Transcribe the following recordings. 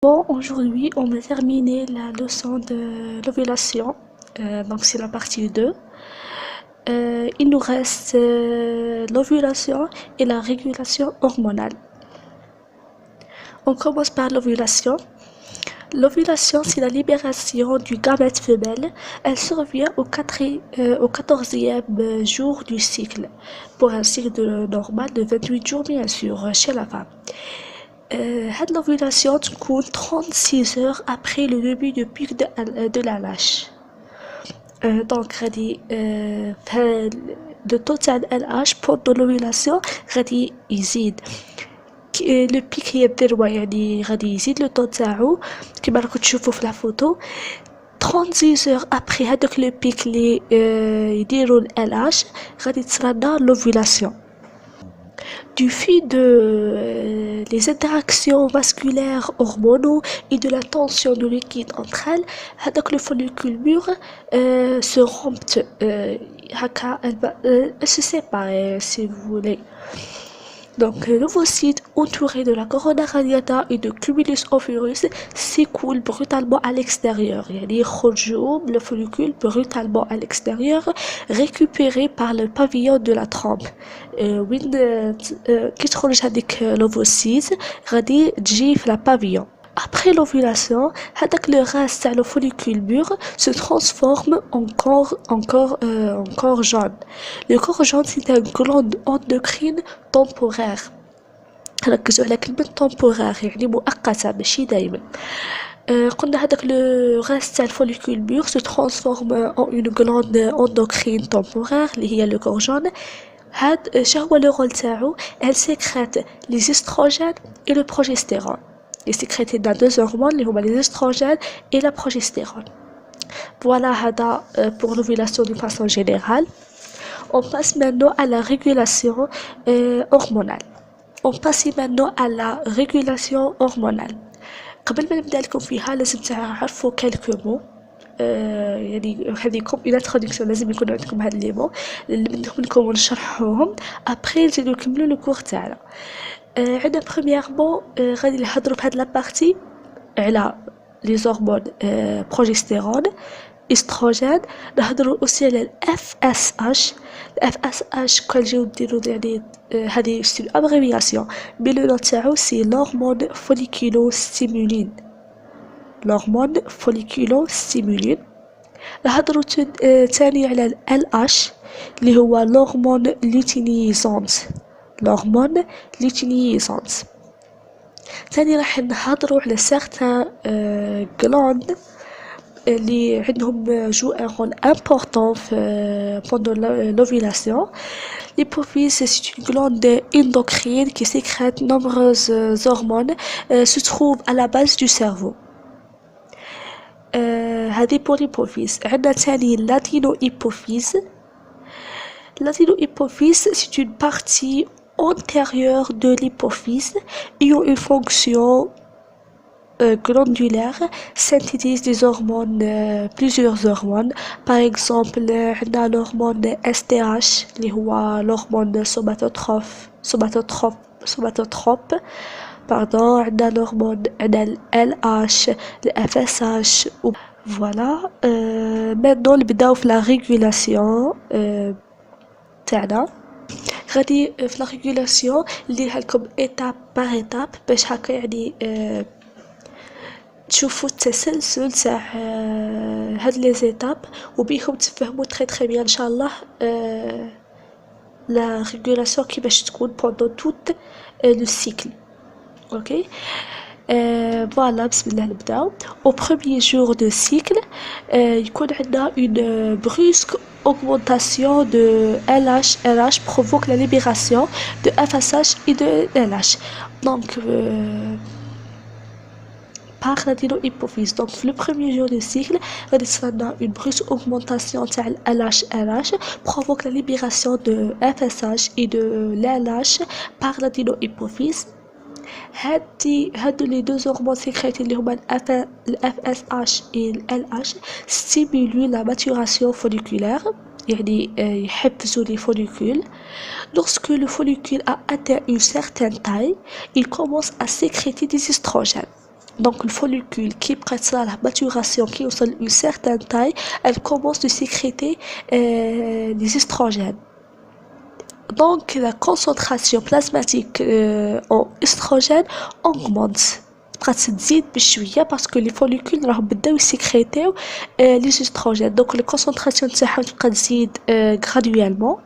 Bon, aujourd'hui, on va terminer la leçon de l'ovulation. Donc, c'est la partie 2. Il nous reste l'ovulation et la régulation hormonale. On commence par l'ovulation. L'ovulation, c'est la libération du gamète femelle. Elle survient au 14e jour du cycle, pour un cycle normal de 28 jours, bien sûr, chez la femme. هاد l'ovulation تكون 36 heures après le début du pic de la lâche. Donc غادي le taux تاع LH pendant l'ovulation غادي يزيد. لو بيك هي الذروة، يعني غادي يزيد لو طو تاعو كيما راكم تشوفوا في الفوتو. 36 heures après هذاك لو بيك اللي يديروا ال LH غادي تصرالنا l'ovulation. Du fait de les interactions vasculaires hormonaux et de la tension de liquide entre elles, هذاك le follicule mûr se rompt, elle se sépare, si vous voulez. Donc, l'ovocyte entouré de la corona radiata et de cumulus ovirus s'écoule brutalement à l'extérieur. يعني يخرجوا le follicule brutalement à l'extérieur, récupéré par le pavillon de la trompe. وين كي تخرج هذيك l'ovocyte غادي تجي في la pavillon. Après l'ovulation, le reste تاع le follicule mûr se transforme en corps jaune. Le corps jaune, c'est une glande endocrine temporaire. ركزوا على كلمة temporaire، يعني مؤقتة ماشي دايما. قلنا هذاك le reste تاع le follicule mûr se transforme en une glande endocrine temporaire اللي هي le corps jaune. هاد شهو le rôle تاعو؟ Elle sécrète les estrogènes et le progestérone. est sécrété dans deux hormones, les estrogènes et la progestérone. Voilà pour l'ovulation d'une façon générale. On passe maintenant à la régulation hormonale. On passe maintenant à la régulation hormonale. قبل ما نبدأ لكم فيها لازم تعرفوا quelques mots. يعني هذه une introduction، لازم يكون عندكم هاد لي mots اللي منكم نشرحوهم. après نزيدو نكملو لو كور تاعنا. عندنا premièrement غادي نهضروا في هاد لابارتي على لي هرمون بروجستيرون استروجين. نهضروا اوسي على الاف اس اش. الاف اس اش كنجيو نديرو يعني هذه سي ابريفياسيون مي لو نو تاعو سي l'hormone folliculo-stimulin. l'hormone folliculo-stimulin. نهضروا تاني على ال اش اللي هو l'hormone luteinisante. l'hormone luteinisante. ثاني راح نهضروا على certains glandes اللي عندهم jouent un rôle important pendant l'ovulation. L'hypophyse, c'est une glande endocrine qui sécrète nombreuses hormones, se trouve à la base du cerveau. هذه pour l'hypophyse. عندنا ثاني l'adénohypophyse. L'adénohypophyse, c'est une partie antérieure de l'hypophyse ayant une fonction glandulaire, synthétise des hormones, plusieurs hormones. Par exemple, l'hormone STH, l'hormone somatotrope, pardon, l'hormone LH, le FSH. Voilà. Maintenant, نبداو في la régulation تاعنا. غادي في la régulation نديرها لكم étape par étape باش هكا يعني تشوفوا التسلسل تاع هاد لي زيتاب وبيهم تفهموا تري بيان ان شاء الله لا ريغولاسيون كيفاش تكون pendant tout le cycle. اوكي فوالا بسم الله نبداو. au premier jour de cycle يكون عندنا une brusque augmentation de LH provoque la libération de FSH et de LH. donc par l'adénohypophyse. Donc le premier jour du cycle غادي تصير une brusque augmentation تاع LH provoque la libération de FSH et de LH par l'adénohypophyse. هادو les deux hormones sécrétées اللي هما le FSH et le LH stimulent la maturation folliculaire، يعني يحفزوا les follicules. Lorsque le follicule a atteint une certaine taille, il commence à sécréter des estrogènes. Donc le follicule qui prête à la maturation, qui au sol une certaine taille, elle commence de sécréter des estrogènes. Donc la concentration plasmatique en estrogène augmente. بقات تزيد بشويه باسكو لي فوليكول راهم بداو يسكريتيو لي استروجين. دونك لا كونسونطراسيون تاعهم تبقى تزيد غرادويالمون.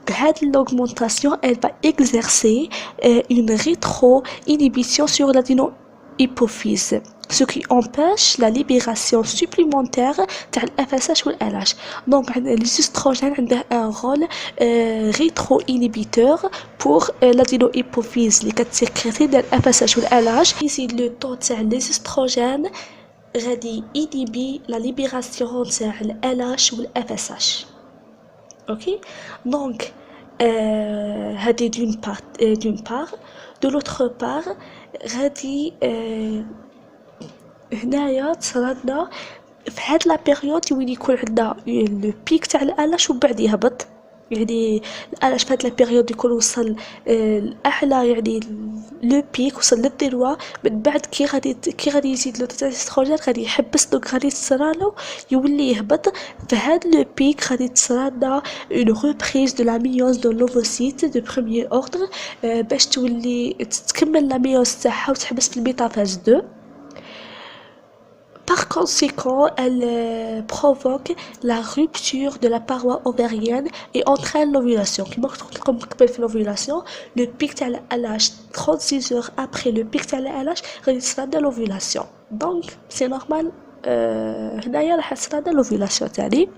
هاد l'augmentation elle va exercer une rétro-inhibition sur l'adéno-hypophyse, ce qui empêche la libération supplémentaire تاع ال FSH و ال LH. Donc les oestrogènes ont un rôle rétro-inhibiteur pour l'adéno-hypophyse اللي كتسكريتي ديال ال FSH و ال LH. يزيد لو طون تاع les oestrogènes غادي ينهبي la libération تاع ال LH و ال FSH. Ok, donc d'une part, de l'autre part غادي هنايا تصرالنا في هاد لا بيريود وين يكون عندنا لو بيك تاع الالش وبعد يهبط. يعني الالش في هاد لا بيريود يكون وصل الاعلى، يعني لو بيك وصل للذروه. من بعد كي غادي يزيد لو تاع الاستروجين غادي يحبس، دونك غادي تصرالو يولي يهبط. في هاد لو بيك غادي تصرالنا اون ريبريز دو لا ميوز دو لوفوسيت دو بروميير اوردر باش تولي تكمل لا ميوز تاعها وتحبس في الميتافاز 2. Par conséquent, elle provoque la rupture de la paroi ovarienne et entraîne l'ovulation. Comme l'ovulation, le pic de la LH 36 heures après le pic de la LH sera de l'ovulation. Donc, c'est normal. هنايا راح تصرى l'ovulation تاعي.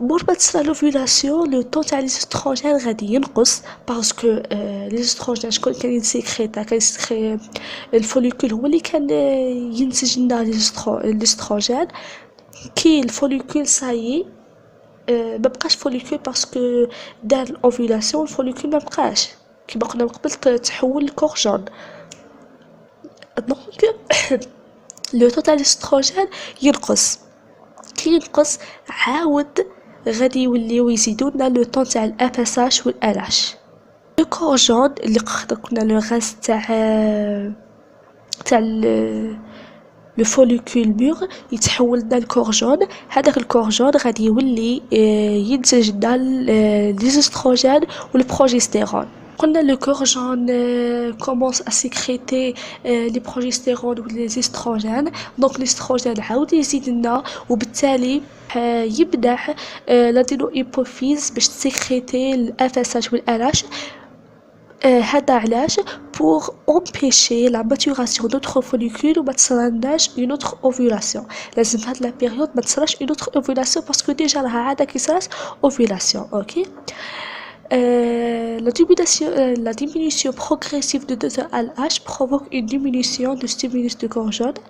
مور ما تصرى l'ovulation لو طون تاع لي استروجين غادي ينقص باسكو لي استروجين شكون كان ينسكريتا، كان يسكري الفوليكول هو اللي كان ينتج لنا لي استروجين. كي الفوليكول صايي ما بقاش فوليكول باسكو دار الاوفيلاسيون، الفوليكول ما بقاش كيما قلنا من قبل تحول لكورجون. دونك لو طون تاع الاستروجين ينقص. كي ينقص عاود غادي يوليو يزيدولنا لو طون تاع ال FSH و ال LH. لو كورجون اللي قلنا لو غاز تاع لو فوليكول مور يتحول لنا الكورجون. هذاك الكورجون غادي يولي ينتج لنا لي استروجين و البروجستيرون. قلنا le corjone commence à sécréter les progestérone ou les estrogènes. donc l'estrogène عاود يزيد لنا وبالتالي يبدأ l'adéno-hypophyse باش تسكريتي ال FSH و ال LH. هذا علاش pour empêcher la maturation d'autres follicules وما تصرالناش une autre ovulation. لازم هاد لا بيريود ما تصراش une autre ovulation باسكو ديجا راها عاده كي صرات ovulation. اوكي. La diminution progressive de 2-LH provoque une diminution du stimulus de corjone.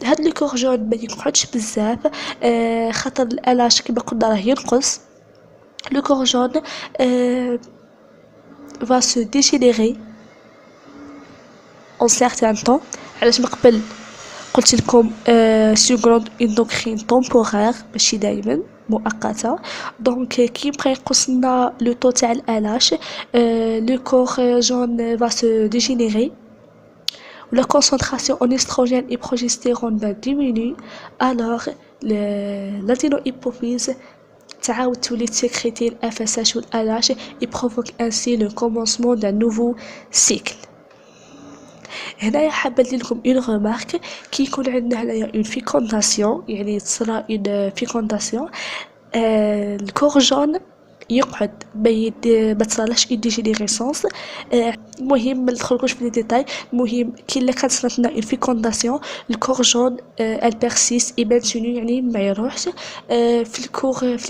هاد لو كورجون ما يقعدش بزاف خاطر الالش كيما قلنا راه ينقص. لو كورجون va se dégénérer en certain temps. علاش من قبل قلت لكم سو غروند اندوكرين temporaire ماشي دائما مؤقته. دونك كي يبقى ينقص لنا لو طو تاع الالش لو كورجون va se dégénérer. La concentration en estrogène et progestérone va diminuer, alors l'adéno-hypophyse تعاود تولي تسكريتي ال FSH و ال LH et provoque ainsi le commencement d'un nouveau cycle. هنايا حابة ندير لكم une remarque. كي يكون عندنا هنايا une fécondation يعني تصرى une fécondation الكورجون يقعد ما تصرالش اون ديجينيريسونس. المهم ما ندخلكوش في لي ديتاي. المهم كي الا كانت صرات لنا اون فيكونداسيون الكورجون ال بيرسيست اي مانتينو يعني ما يروحش. في لي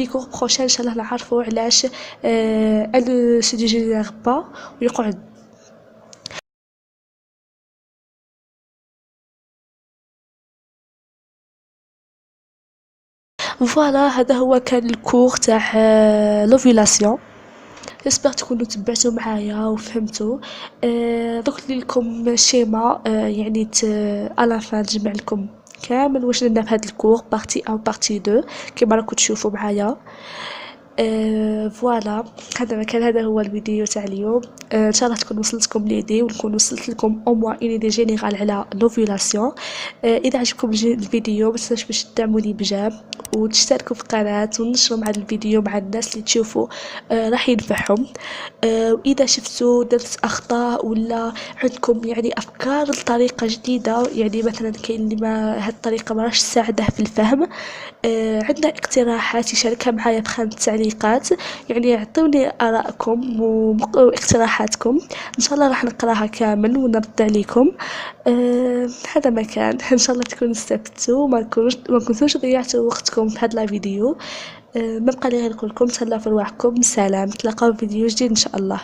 كور بروشين ان شاء الله نعرفوا علاش ال سو ديجينير با ويقعد. فوالا هذا هو كان الكور تاع لوفيلاسيون. جيسبر تكونوا تبعتوا معايا وفهمتوا. درت لكم شيما يعني على فان نجمع لكم كامل واش درنا في هذا الكور بارتي 1 بارتي 2 كيما راكم تشوفوا معايا. فوالا، هذا هو الفيديو تاع اليوم. ان شاء الله تكون وصلتكم ليدي ونكون وصلت لكم او موان اون ايدي جينيرال على لوفيلاسيون. اذا عجبكم الفيديو ما تنسوش باش تدعموني بجام وتشتركوا في القناه ونشروا مع الفيديو مع الناس اللي تشوفوا راح ينفعهم. واذا شفتوا درت اخطاء ولا عندكم يعني افكار لطريقه جديده، يعني مثلا كاين اللي ما هاد الطريقه ما راش تساعده في الفهم، عندنا اقتراحات يشاركها معايا بخانة التعليقات، يعني اعطوني آراءكم واقتراحاتكم، ان شاء الله راح نقراها كامل ونرد عليكم. هذا مكان ان شاء الله تكونوا استفدتوا، ما كنتوش ضيعتوا وقتكم في هذا الفيديو. ما بقى لي غير نقول لكم تهلاو في رواحكم، سلام، نتلاقاو في فيديو جديد ان شاء الله.